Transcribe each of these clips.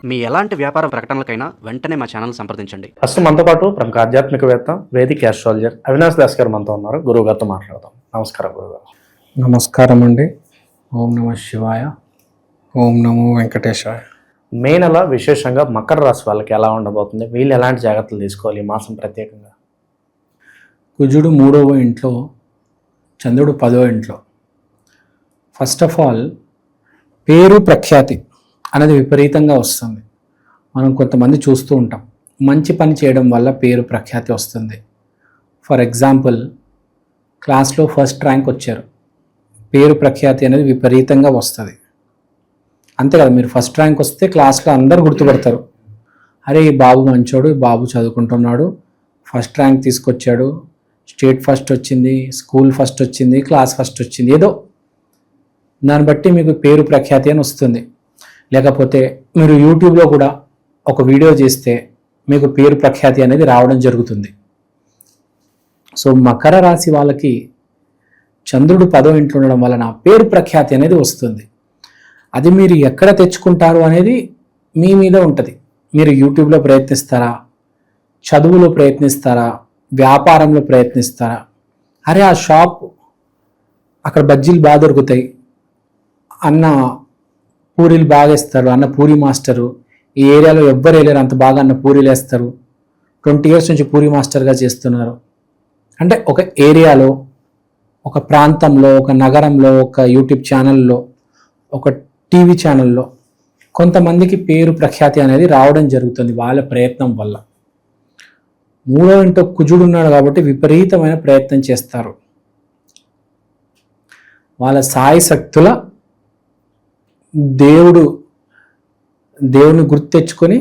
మీ ఎలాంటి వ్యాపార ప్రకటనలకైనా వెంటనే మా ఛానల్ సంప్రదించండి. ఫస్ట్ మనతో పాటు ప్రముఖ ఆధ్యాత్మికవేత్త వేదిక్ ఆస్ట్రాలజర్ అవినాష్ దాస్ గారు మనతో ఉన్నారు. గురువు గారితో మాట్లాడదాం. నమస్కారం గురుగారు. నమస్కారం అండి. ఓం నమ శివాయ, ఓం నమో వెంకటేశాయ. మే నెల విశేషంగా మకర రాశి వాళ్ళకి ఎలా ఉండబోతుంది, వీళ్ళు ఎలాంటి జాగ్రత్తలు తీసుకోవాలి ఈ మాసం ప్రత్యేకంగా? కుజుడు 3వ ఇంట్లో, చంద్రుడు 10వ ఇంట్లో. ఫస్ట్ ఆఫ్ ఆల్ పేరు ప్రఖ్యాతి అనేది విపరీతంగా వస్తుంది. మనం కొంతమంది చూస్తూ ఉంటాం, మంచి పని చేయడం వల్ల పేరు ప్రఖ్యాతి వస్తుంది. ఫర్ ఎగ్జాంపుల్, క్లాస్లో ఫస్ట్ ర్యాంక్ వచ్చారు, పేరు ప్రఖ్యాతి అనేది విపరీతంగా వస్తుంది. అంతే కదా, మీరు ఫస్ట్ ర్యాంక్ వస్తే క్లాస్లో అందరూ గుర్తుపడతారు. అరే ఈ బాబు మంచోడు, ఈ బాబు చదువుకుంటున్నాడు, ఫస్ట్ ర్యాంక్ తీసుకొచ్చాడు, స్టేట్ ఫస్ట్ వచ్చింది, స్కూల్ ఫస్ట్ వచ్చింది, క్లాస్ ఫస్ట్ వచ్చింది, ఏదో దాన్ని బట్టి మీకు పేరు ప్రఖ్యాతి అని వస్తుంది. లేకపోతే మీరు యూట్యూబ్లో కూడా ఒక వీడియో చేస్తే మీకు పేరు ప్రఖ్యాతి అనేది రావడం జరుగుతుంది. సో మకర రాశి వాళ్ళకి చంద్రుడు 10వ ఇంట్లో ఉండడం వలన పేరు ప్రఖ్యాతి అనేది వస్తుంది. అది మీరు ఎక్కడ తెచ్చుకుంటారు అనేది మీ మీద ఉంటుంది. మీరు యూట్యూబ్లో ప్రయత్నిస్తారా, చదువులో ప్రయత్నిస్తారా, వ్యాపారంలో ప్రయత్నిస్తారా? అరే ఆ షాప్ అక్కడ బజ్జీలు బాగా దొరుకుతాయి, అన్న పూరీలు బాగా వేస్తారు, అన్న పూరి మాస్టరు, ఈ ఏరియాలో ఎవ్వరు వేయలేరు అంత బాగా అన్న పూరీలు వేస్తారు, 20 years నుంచి పూరి మాస్టర్గా చేస్తున్నారు. అంటే ఒక ఏరియాలో, ఒక ప్రాంతంలో, ఒక నగరంలో, ఒక యూట్యూబ్ ఛానల్లో, ఒక టీవీ ఛానల్లో కొంతమందికి పేరు ప్రఖ్యాతి అనేది రావడం జరుగుతుంది వాళ్ళ ప్రయత్నం వల్ల. 3వ ఇంట్లో కుజుడు ఉన్నాడు కాబట్టి విపరీతమైన ప్రయత్నం చేస్తారు. వాళ్ళ సాయి శక్తుల దేవుని గుర్తు తెచ్చుకొని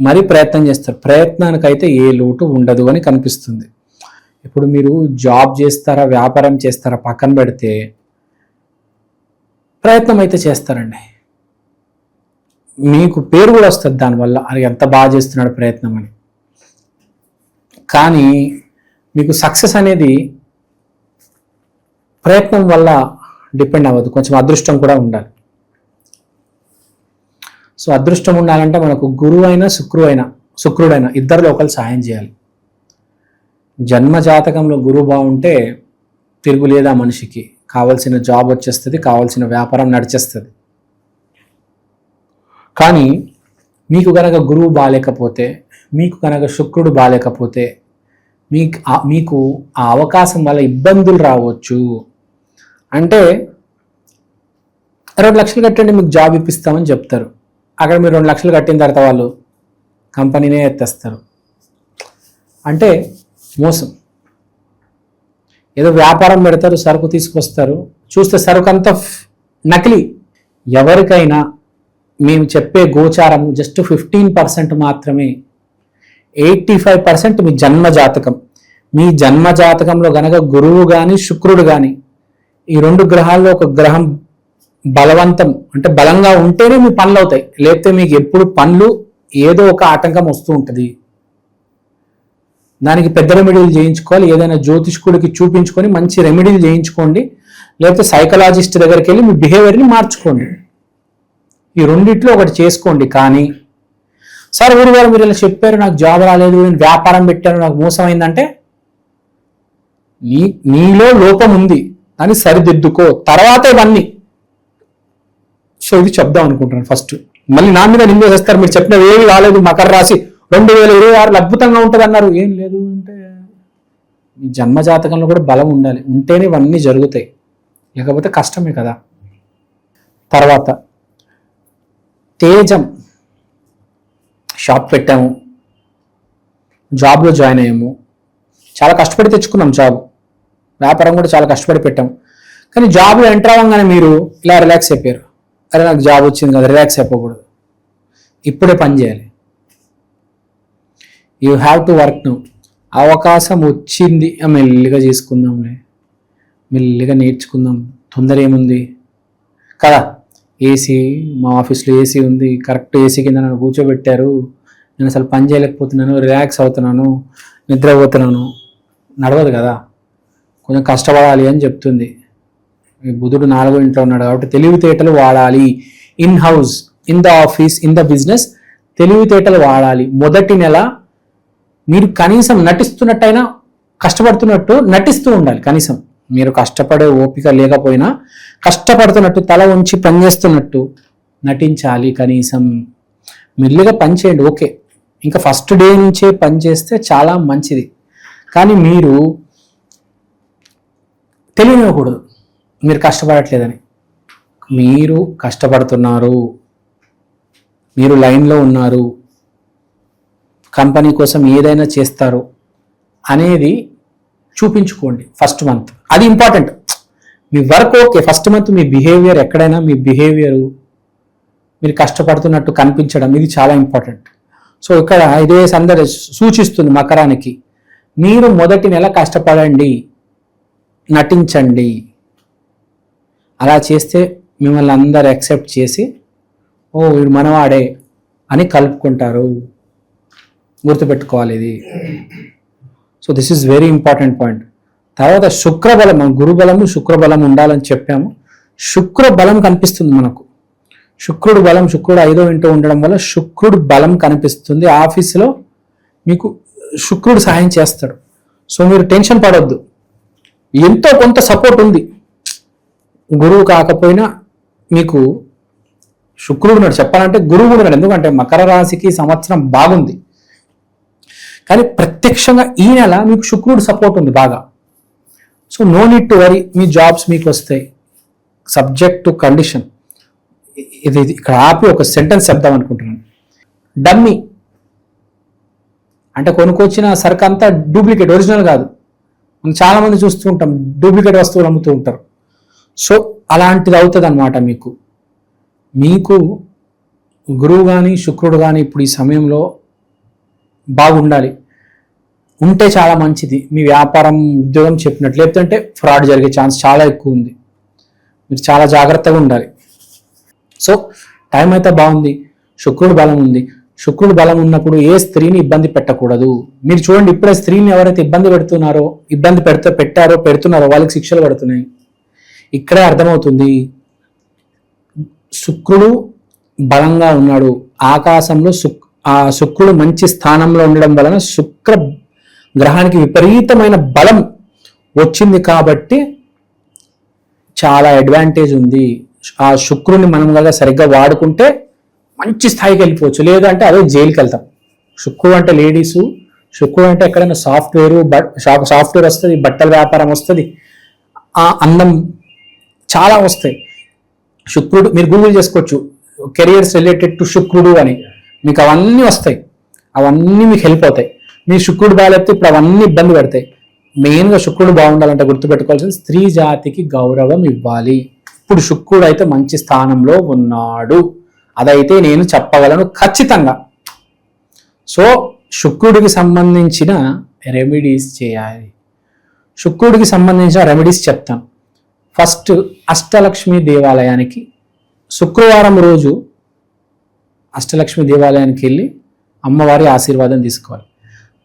మరీ ప్రయత్నం చేస్తారు. ప్రయత్నానికైతే ఏ లోటు ఉండదు అని కనిపిస్తుంది. ఇప్పుడు మీరు జాబ్ చేస్తారా, వ్యాపారం చేస్తారా పక్కన పెడితే, ప్రయత్నం అయితే చేస్తారండి. మీకు పేరు కూడా వస్తుంది దానివల్ల, అది ఎంత బాగా చేస్తున్నాడు ప్రయత్నం అని. కానీ మీకు సక్సెస్ అనేది ప్రయత్నం వల్ల డిపెండ్ అవ్వదు, కొంచెం అదృష్టం కూడా ఉండాలి. సో అదృష్టం ఉండాలంటే మనకు గురువు అయినా శుక్రుడైనా ఇద్దరిలో ఒకరు సాయం చేయాలి. జన్మ జాతకంలో గురువు బాగుంటే తిరుగులేదా మనిషికి, కావాల్సిన జాబ్ వచ్చేస్తుంది, కావాల్సిన వ్యాపారం నడిచేస్తుంది. కానీ మీకు కనుక గురువు బాగాలేకపోతే, మీకు కనుక శుక్రుడు బాగాలేకపోతే మీకు ఆ అవకాశం వల్ల ఇబ్బందులు రావచ్చు. అంటే 2 లక్షలు కట్టండి మీకు జాబ్ ఇప్పిస్తామని చెప్తారు, అక్కడ మీరు 2 లక్షలు కట్టిన తర్వాత వాళ్ళు కంపెనీనే ఎత్తేస్తారు. అంటే మోసం. ఏదో వ్యాపారం పెడతారు, సరుకు తీసుకొస్తారు, చూస్తే సరుకు అంతా నకిలీ. ఎవరికైనా మేము చెప్పే గోచారం జస్ట్ 15% మాత్రమే. 85% మీ జన్మ జాతకం. మీ జన్మ జాతకంలో గనక గురువు కానీ శుక్రుడు కానీ ఈ 2 గ్రహాల్లో ఒక గ్రహం బలవంతం అంటే బలంగా ఉంటేనే మీ పనులు అవుతాయి. లేకపోతే మీకు ఎప్పుడు పనులు ఏదో ఒక ఆటంకం వస్తూ ఉంటుంది. దానికి పెద్ద రెమెడీలు చేయించుకోవాలి, ఏదైనా జ్యోతిష్కుడికి చూపించుకొని మంచి రెమెడీలు చేయించుకోండి, లేకపోతే సైకలాజిస్ట్ దగ్గరికి వెళ్ళి మీ బిహేవియర్ని మార్చుకోండి. ఈ రెండిట్లో ఒకటి చేసుకోండి. కానీ సార్ ఊరుగారు మీరు ఇలా చెప్పారు, నాకు జాబ్ రాలేదు, నేను వ్యాపారం పెట్టాను, నాకు మోసం అయిందంటే నీలో లోపం ఉంది, అని సరిదిద్దుకో, తర్వాత ఇవన్నీ. సో ఇది చెప్దాం అనుకుంటున్నాను. ఫస్ట్ మళ్ళీ నా మీద నిందేస్తారు, మీరు చెప్పినవి ఏవి రాలేదు, మకర రాశి 2026 అద్భుతంగా ఉంటుంది అన్నారు. ఏం లేదు అంటే మీ జన్మ జాతకంలో కూడా బలం ఉండాలి, ఉంటేనే ఇవన్నీ జరుగుతాయి, లేకపోతే కష్టమే కదా. తర్వాత తేజం షాప్ పెట్టాము, జాబ్లో జాయిన్ అయ్యాము, చాలా కష్టపడి తెచ్చుకున్నాం జాబ్, వ్యాపారం కూడా చాలా కష్టపడి పెట్టాము. కానీ జాబ్లో ఎంటర్ అవ్వగానే మీరు ఇలా రిలాక్స్ అయిపోయారు. అరే నాకు జాబ్ వచ్చింది కదా, రిలాక్స్ అయిపోకూడదు, ఇప్పుడే పని చేయాలి. You have to work now. అవకాశం వచ్చింది, మెల్లిగా చేసుకుందాంలే, మెల్లిగా నేర్చుకుందాం, తొందర ఏముంది కదా. ఏసీ, మా ఆఫీస్లో ఏసీ ఉంది, కరెక్ట్ ఏసీ కింద నన్ను కూర్చోబెట్టారు, నేను అసలు పని చేయలేకపోతున్నాను, రిలాక్స్ అవుతున్నాను, నిద్రపోతున్నాను, నడవదు కదా. కొంచెం కష్టపడాలి అని చెప్తుంది. బుధుడు 4వ ఇంట్లో ఉన్నాడు కాబట్టి తెలివితేటలు వాడాలి. In house, in the office, in the business తెలివితేటలు వాడాలి. మొదటి నెల మీరు కనీసం నటిస్తున్నట్టయినా కష్టపడుతున్నట్టు నటిస్తూ ఉండాలి. కనీసం మీరు కష్టపడే ఓపిక లేకపోయినా కష్టపడుతున్నట్టు తల ఉంచి పనిచేస్తున్నట్టు నటించాలి. కనీసం మెల్లిగా పని చేయండి, ఓకే. ఇంకా ఫస్ట్ డే నుంచే పని చేస్తే చాలా మంచిది. కానీ మీరు తెలియనివ్వకూడదు మీరు కష్టపడట్లేదని. మీరు కష్టపడుతున్నారు, మీరు లైన్లో ఉన్నారు, కంపెనీ కోసం ఏదైనా చేస్తారు అనేది చూపించుకోండి ఫస్ట్ మంత్. అది ఇంపార్టెంట్. మీ వర్క్ ఓకే, ఫస్ట్ మంత్ మీ బిహేవియర్ ఎక్కడైనా మీ బిహేవియరు మీరు కష్టపడుతున్నట్టు కనిపించడం ఇది చాలా ఇంపార్టెంట్. సో ఇక్కడ ఇదే సందర్భ సూచిస్తుంది మకరానికి. మీరు మొదటి నెల కష్టపడండి, నటించండి. అలా చేస్తే మిమ్మల్ని అందరు యాక్సెప్ట్ చేసి ఓ వీడు మనవాడే అని కలుపుకుంటారు. గుర్తుపెట్టుకోవాలి ఇది. So this is very important point. తర్వాత శుక్రబలం, గురుబలము శుక్రబలం ఉండాలని చెప్పాము. శుక్రబలం కనిపిస్తుంది మనకు. శుక్రుడు బలం, శుక్రుడు 5వ ఇంట్లో ఉండడం వల్ల శుక్రుడు బలం కనిపిస్తుంది. ఆఫీసులో మీకు శుక్రుడు సహాయం చేస్తాడు. సో మీరు టెన్షన్ పడొద్దు, ఎంతో కొంత సపోర్ట్ ఉంది. గురువు కాకపోయినా మీకు శుక్రుడు ఉన్నాడు. చెప్పాలంటే గురువు ఉన్నాడు. ఎందుకంటే మకర రాశికి సంవత్సరం బాగుంది, కానీ ప్రత్యక్షంగా ఈ నెల మీకు శుక్రుడు సపోర్ట్ ఉంది బాగా. So no need to worry, మీ జాబ్స్ మీకు వస్తాయి. Subject to condition. ఇది ఇక్కడ ఆపి ఒక సెంటెన్స్ చెప్దాం అనుకుంటున్నాను. డమ్మీ అంటే కొనుక్కొచ్చిన సరుకు అంతా డూప్లికేట్, ఒరిజినల్ కాదు. మనం చాలా మంది చూస్తూ ఉంటాం, డూప్లికేట్ వస్తువులు అమ్ముతూ ఉంటారు. సో అలాంటిది అవుతుంది అనమాట. మీకు గురువు కానీ శుక్రుడు కానీ ఇప్పుడు ఈ సమయంలో బాగుండాలి. ఉంటే చాలా మంచిది. మీ వ్యాపారం ఉద్యోగం చెప్పినట్లు, లేదంటే ఫ్రాడ్ జరిగే ఛాన్స్ చాలా ఎక్కువ ఉంది. మీరు చాలా జాగ్రత్తగా ఉండాలి. సో టైం అయితే బాగుంది, శుక్రుడు బలం ఉంది. శుక్రుడు బలం ఉన్నప్పుడు ఏ స్త్రీని ఇబ్బంది పెట్టకూడదు. మీరు చూడండి, ఇప్పుడే స్త్రీని ఎవరైతే ఇబ్బంది పెడుతున్నారో వాళ్ళకి శిక్షలు పడుతున్నాయి. ఇక్కడే అర్థమవుతుంది శుక్రుడు బలంగా ఉన్నాడు. ఆకాశంలో ఆ శుక్రుడు మంచి స్థానంలో ఉండడం వలన శుక్ర గ్రహానికి విపరీతమైన బలం వచ్చింది కాబట్టి చాలా అడ్వాంటేజ్ ఉంది. ఆ శుక్రుడిని మనం కనుక సరిగ్గా వాడుకుంటే మంచి స్థాయికి వెళ్ళిపోవచ్చు. లేదంటే అదే జైలుకి వెళ్తాం. శుక్రుడు అంటే లేడీసు, శుక్రుడు అంటే ఎక్కడైనా సాఫ్ట్వేర్ వస్తుంది, బట్టల వ్యాపారం వస్తుంది, ఆ అందం చాలా వస్తాయి. శుక్రుడు మీరు గూగుల్ చేసుకోవచ్చు, కెరియర్స్ రిలేటెడ్ టు శుక్రుడు అని, మీకు అవన్నీ వస్తాయి. అవన్నీ మీకు హెల్ప్ అవుతాయి. మీ శుక్రుడు బాగాలేకపోతే ఇప్పుడు అవన్నీ ఇబ్బంది పెడతాయి. మెయిన్గా శుక్రుడు బాగుండాలంటే గుర్తుపెట్టుకోవాల్సింది స్త్రీ జాతికి గౌరవం ఇవ్వాలి. ఇప్పుడు శుక్రుడు అయితే మంచి స్థానంలో ఉన్నాడు, అదైతే నేను చెప్పగలను ఖచ్చితంగా. సో శుక్రుడికి సంబంధించిన రెమెడీస్ చేయాలి. శుక్రుడికి సంబంధించిన రెమెడీస్ చెప్తాను. ఫస్ట్ అష్టలక్ష్మి దేవాలయానికి శుక్రవారం రోజు అష్టలక్ష్మి దేవాలయానికి వెళ్ళి అమ్మవారి ఆశీర్వాదం తీసుకోవాలి.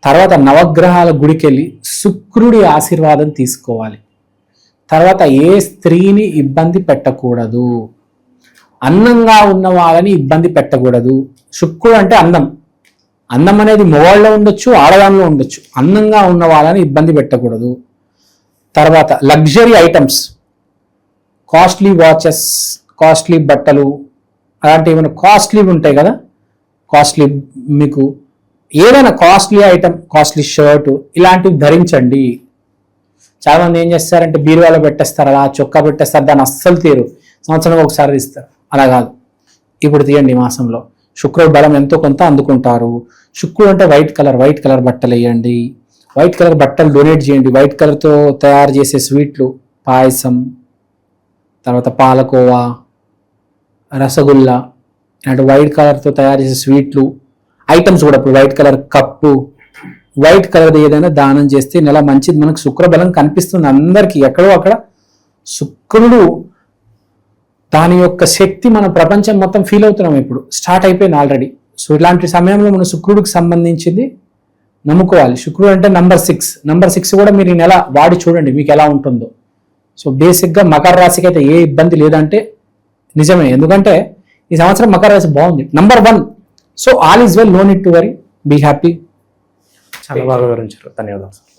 తర్వాత నవగ్రహాల గుడికి వెళ్ళి శుక్రుడి ఆశీర్వాదం తీసుకోవాలి. తర్వాత ఏ స్త్రీని ఇబ్బంది పెట్టకూడదు, అందంగా ఉన్న వాళ్ళని ఇబ్బంది పెట్టకూడదు. శుక్రుడు అంటే అందం. అందం అనేది మగవాళ్ళలో ఉండొచ్చు, ఆడవాళ్ళలో ఉండొచ్చు. అందంగా ఉన్న వాళ్ళని ఇబ్బంది పెట్టకూడదు. తర్వాత luxury items, costly watches, costly బట్టలు, అలాంటి ఏమైనా కాస్ట్లీ ఉంటాయి కదా, కాస్ట్లీ మీకు ఏదైనా కాస్ట్లీ ఐటమ్, కాస్ట్లీ షర్టు ఇలాంటివి ధరించండి. చాలా మంది ఏం చేస్తారంటే బీరువాలో పెట్టేస్తారు, అలా చొక్కా పెట్టేస్తారు, దాన్ని అస్సలు తీరు, సంవత్సరం ఒకసారి తీస్తారు. అలా కాదు, ఇప్పుడు తీయండి. మాసంలో శుక్రుడు బలం ఎంతో కొంత అందుకుంటారు. శుక్రుడు అంటే వైట్ కలర్ బట్టలు వేయండి, వైట్ కలర్ బట్టలు డొనేట్ చేయండి. వైట్ కలర్తో తయారు చేసే స్వీట్లు, పాయసం, తర్వాత పాలకోవా, రసగుల్లా, అంటే వైట్ కలర్తో తయారు చేసే స్వీట్లు ఐటమ్స్ కూడా. ఇప్పుడు white colour cup, white colour ఏదైనా దానం చేస్తే నెల మంచిది. మనకు శుక్రబలం కనిపిస్తుంది అందరికీ, ఎక్కడో అక్కడ శుక్రుడు దాని యొక్క శక్తి మన ప్రపంచం మొత్తం ఫీల్ అవుతున్నాం. ఇప్పుడు స్టార్ట్ అయిపోయింది ఆల్రెడీ. సో ఇలాంటి సమయంలో మన శుక్రుడికి సంబంధించింది నమ్ముకోవాలి. శుక్రుడు అంటే నంబర్ 6 కూడా మీరు ఈ నెల వాడి చూడండి మీకు ఎలా ఉంటుందో. సో బేసిక్గా మకర రాశికి అయితే ఏ ఇబ్బంది లేదంటే నిజమే, ఎందుకంటే ఈ సంవత్సరం మకర రాశి బాగుంది. Number 1 so all is well, no need to worry, be happy. చాలా బాగా వివరించారు, ధన్యవాదాలు సార్.